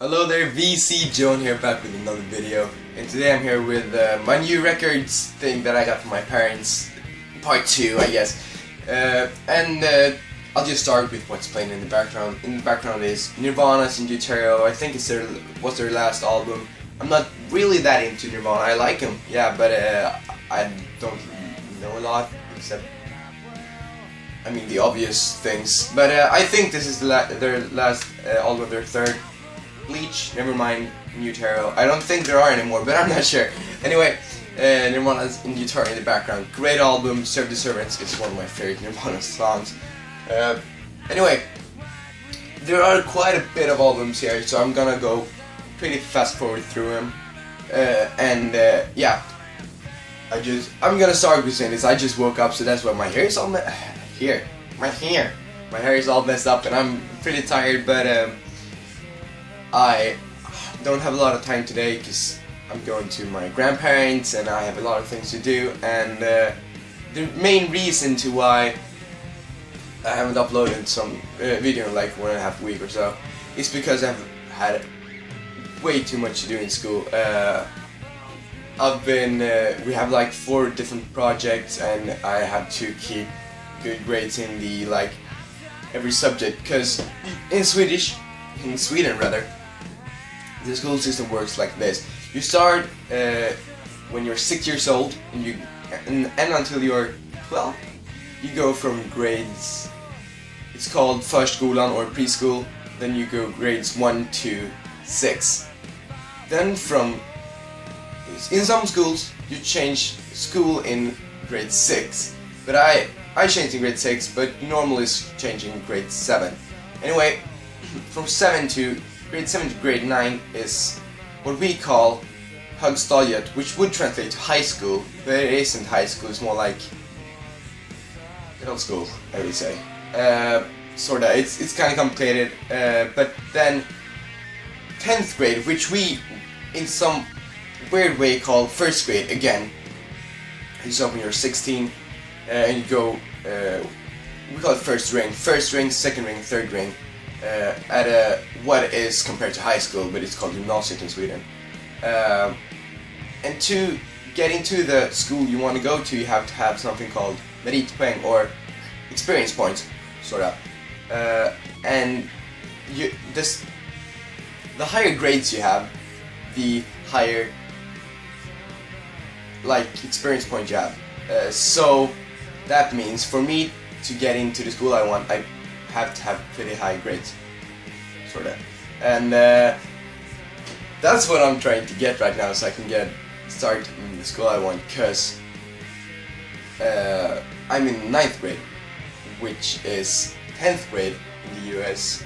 Hello there, VC Joan here, back with another video, and today I'm here with my new records thing that I got from my parents, part 2 I guess, I'll just start with what's playing in the background. In the background is Nirvana's In Utero. I think it's was their last album. I'm not really that into Nirvana, I like them, yeah, but I don't know a lot, except, I mean, the obvious things, but I think this is their last album, their third. Bleach, never mind, In Utero. I don't think there are anymore, but I'm not sure. Anyway, Nirvana's In Utero in the background. Great album, Serve the Servants is one of my favorite Nirvana songs. Anyway, there are quite a bit of albums here, so I'm gonna go pretty fast forward through them. Yeah, I'm gonna start with saying this. I just woke up, so that's why my hair is all my hair is all messed up, and I'm pretty tired, but I don't have a lot of time today because I'm going to my grandparents and I have a lot of things to do, and the main reason to why I haven't uploaded some video in like 1.5 weeks or so is because I've had way too much to do in school. We have like 4 different projects and I have to keep good grades in the every subject, because in Sweden rather, the school system works like this. You start when you're 6 years old, and until you're 12, you go from grades, it's called förskolan or preschool, then you go grades 1 to 6. Then in some schools, you change school in grade 6, but I changed in grade 6, but normally it's changing in grade 7. Anyway, from grade 7 to grade 9 is what we call högstadiet, which would translate to high school, but it isn't high school, it's more like middle school, I would say. Sorta, it's kind of complicated, but then 10th grade, which we in some weird way call first grade again, is when you're 16, and you go, we call it first ring, second ring, third ring, at what is compared to high school, but it's called gymnasiet in Sweden. And to get into the school you want to go to, you have to have something called meritpoäng or experience points, sort of. And the higher grades you have, the higher experience point you have. So that means for me to get into the school I want, I have to have pretty high grades, sorta. And that's what I'm trying to get right now, so I can start in the school I want, because I'm in 9th grade, which is 10th grade in the US.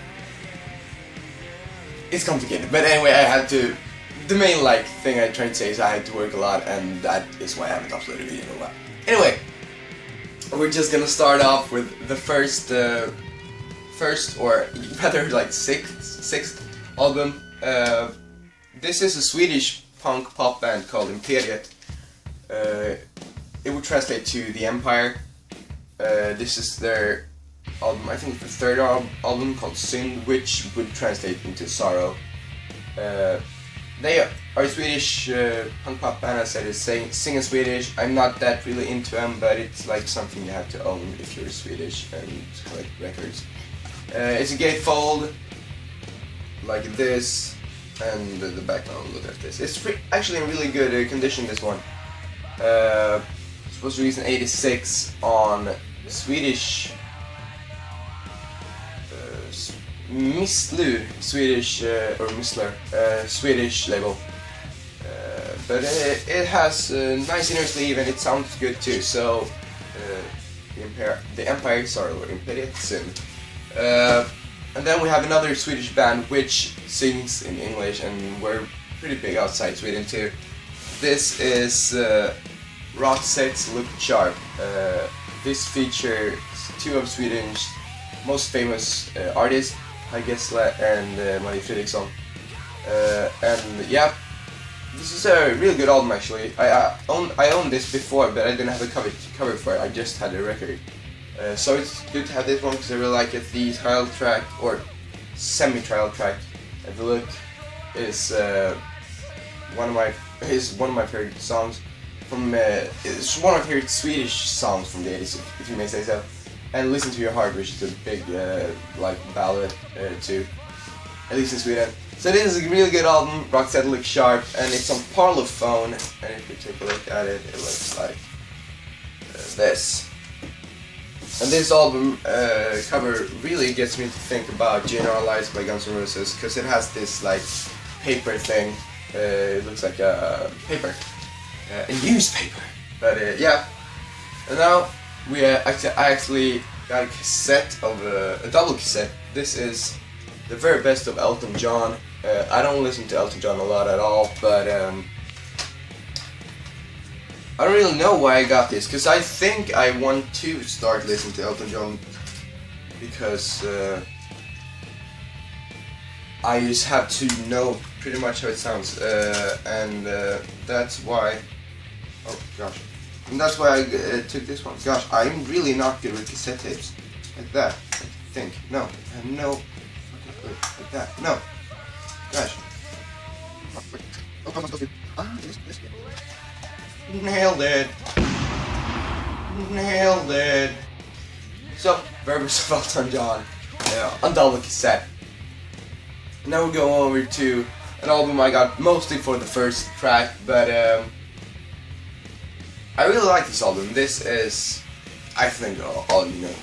It's complicated, but anyway, the main thing I'm trying to say is I had to work a lot, and that is why I haven't uploaded a video in a while. Anyway, we're just gonna start off with the first or rather sixth album. This is a Swedish punk pop band called Imperiet. It would translate to The Empire. This is their album, I think the third album, called Sin, which would translate into Sorrow. They are a Swedish punk pop band, as I said, sing in Swedish. I'm not that really into them, but it's something you have to own if you're Swedish and collect records. It's a gatefold, like this, and the background, look at this. It's actually in really good condition, this one. It was released in '86 on Swedish Swedish label. But it has a nice inner sleeve and it sounds good too, so the Empire, sorry, or Imperiet Sin. And then we have another Swedish band which sings in English, and we're pretty big outside Sweden too. This is Roxette's Look Sharp. This features 2 of Sweden's most famous artists, Gessle and Marie Fredriksson. And yeah, this is a really good album actually. I owned this before, but I didn't have a cover for it. I just had a record. So it's good to have this one because I really like it. The trial track, or semi-trial track, and the look is one of my favorite songs from it's one of my favorite Swedish songs from the 80s, if you may say so. And Listen to Your Heart, which is a big like ballad too, at least in Sweden. So this is a really good album. Roxette looks sharp, and it's on Parlophone. And if you take a look at it, it looks like this. And this album cover really gets me to think about General Lies by Guns N' Roses, because it has this like paper thing. It looks like a paper, a newspaper. But yeah. And now I actually got a cassette of a double cassette. This is the very best of Elton John. I don't listen to Elton John a lot at all, but I don't really know why I got this, because I think I want to start listening to Elton John, because I just have to know pretty much how it sounds, and that's why. Oh gosh, and that's why I took this one. Gosh, I'm really not good with cassette tapes like that. I think no, I have no. Okay, like that. No, gosh. Nailed it! Nailed it! So, very best of Elton John on double cassette. Now we'll go over to an album I got mostly for the first track, but I really like this album. This is, I think all you know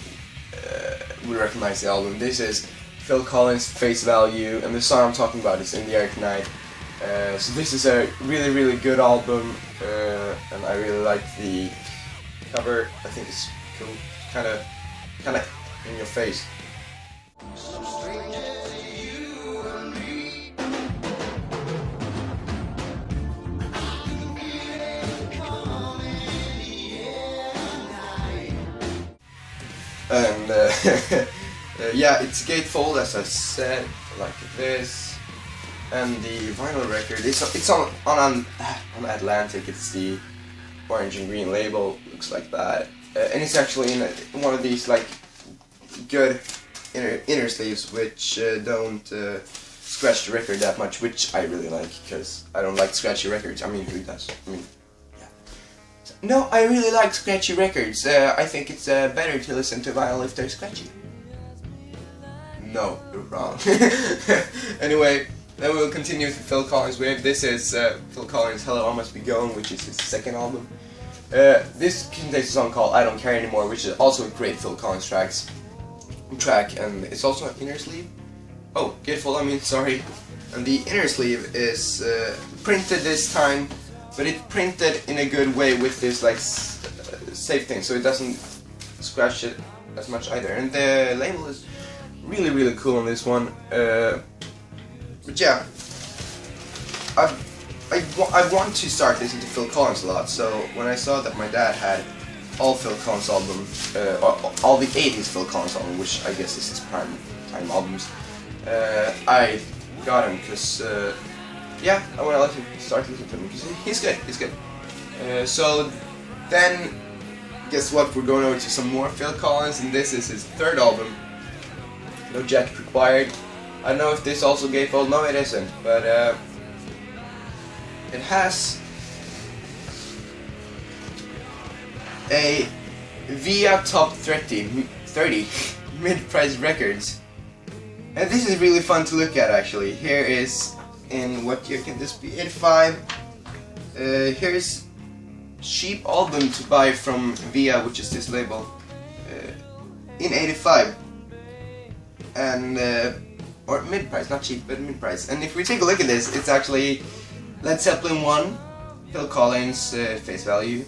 will recognize the album. This is Phil Collins' Face Value, and the song I'm talking about is In the Air Tonight. So this is a really, really good album, and I really like the cover. I think it's cool, kind of in your face. And yeah, it's gatefold, as I said, like this. And the vinyl record, it's on Atlantic. It's the orange and green label, looks like that, and it's actually in one of these like good inner sleeves, which don't scratch the record that much, which I really like, because I don't like scratchy records. I mean, who does? I mean, yeah. No, I really like scratchy records. I think it's better to listen to vinyl if they're scratchy. No, you're wrong. Anyway. Then we'll continue with the Phil Collins wave. This is Phil Collins' Hello I Must Be Going, which is his second album. This contains a song called I Don't Care Anymore, which is also a great Phil Collins track, and it's also an inner sleeve. Oh, gatefold, I mean, sorry. And the inner sleeve is printed this time, but it's printed in a good way with this like safe thing, so it doesn't scratch it as much either. And the label is really, really cool on this one. But yeah, I want to start listening to Phil Collins a lot, so when I saw that my dad had all Phil Collins albums, all the 80s Phil Collins albums, which I guess is his prime time albums, I got him because, yeah, I want to start listening to him because he's good. So then, guess what, we're going over to some more Phil Collins, and this is his third album, No Jacket Required. I don't know if this also gatefold. No, it isn't, but it has a Via Top 30 mid-price records, and this is really fun to look at actually. Here is, in what year can this be? 85. Here's cheap album to buy from Via, which is this label, in 85, and or mid-price, not cheap, but mid-price. And if we take a look at this, it's actually Led Zeppelin 1, Phil Collins, Face Value,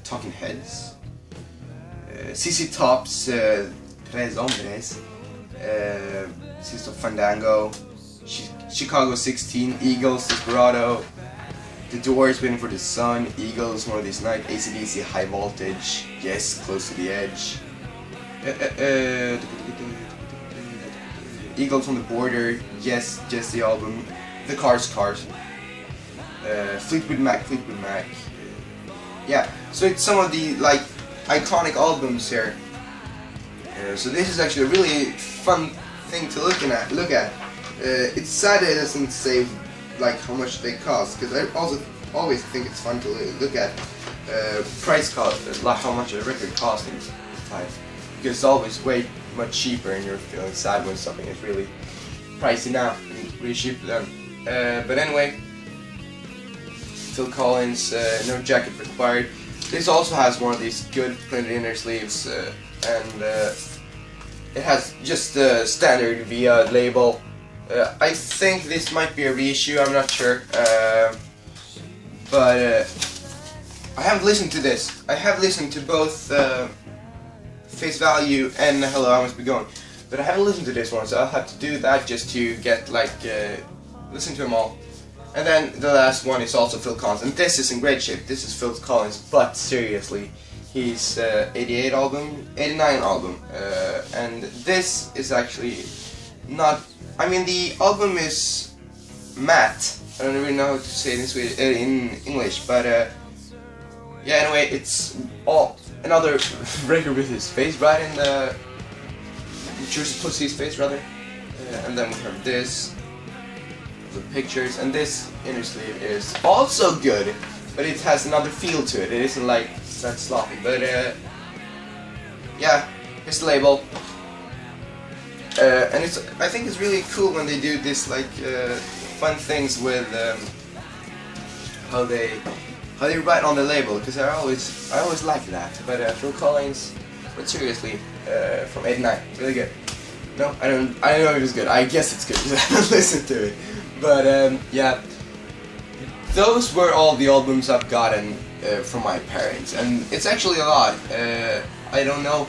Talking Heads, ZZ Top's Tres Hombres, Sister Fandango, Chicago 16, Eagles, Desperado, The Doors, Waiting for the Sun, Eagles, One of These Nights, AC/DC, High Voltage, Yes, Close to the Edge, Eagles on the Border, Yes, Just the album, The Cars, Fleetwood Mac, yeah, so it's some of the like iconic albums here. So this is actually a really fun thing to look at. It's sad it doesn't say like how much they cost, because I also always think it's fun to look at price cost, like how much a record costs in life, because it's always way much cheaper, and you're feeling sad when something is really pricey now and really cheap then. But anyway, Phil Collins, no jacket required. This also has one of these good printed inner sleeves, and it has just the standard via label. I think this might be a reissue, I'm not sure, but I haven't listened to this. I have listened to both Face Value and Hello, I Must Be Going, but I haven't listened to this one, so I'll have to do that just to get like listen to them all. And then the last one is also Phil Collins, and this is in great shape. This is Phil Collins, but seriously, his 89 album, and this is actually not. I mean, the album is matte. I don't really know how to say it in Swedish, in English, but yeah. Anyway, it's all another record with his face right in the. Choose Pussy's face rather, and then we have this. The pictures, and this inner sleeve is also good, but it has another feel to it. It isn't like that sloppy, but yeah, here's the label, and I think it's really cool when they do this like fun things with how they write on the label, because I always like that. But Phil Collins, but seriously, from '89, really good. No, I don't know if it's good. I guess it's good because I haven't listened to it. But yeah, those were all the albums I've gotten from my parents, and it's actually a lot. I don't know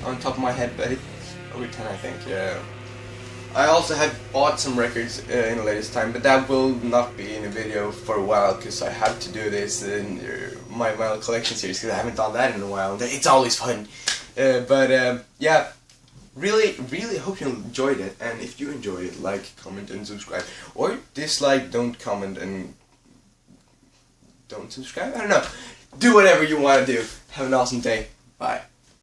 on top of my head, but it's over 10, I think. I also have bought some records in the latest time, but that will not be in a video for a while, because I have to do this in my vinyl collection series, because I haven't done that in a while. It's always fun. But yeah. Really hope you enjoyed it, and if you enjoyed it, like, comment, and subscribe. Or dislike, don't comment, and don't subscribe? I don't know. Do whatever you want to do. Have an awesome day. Bye.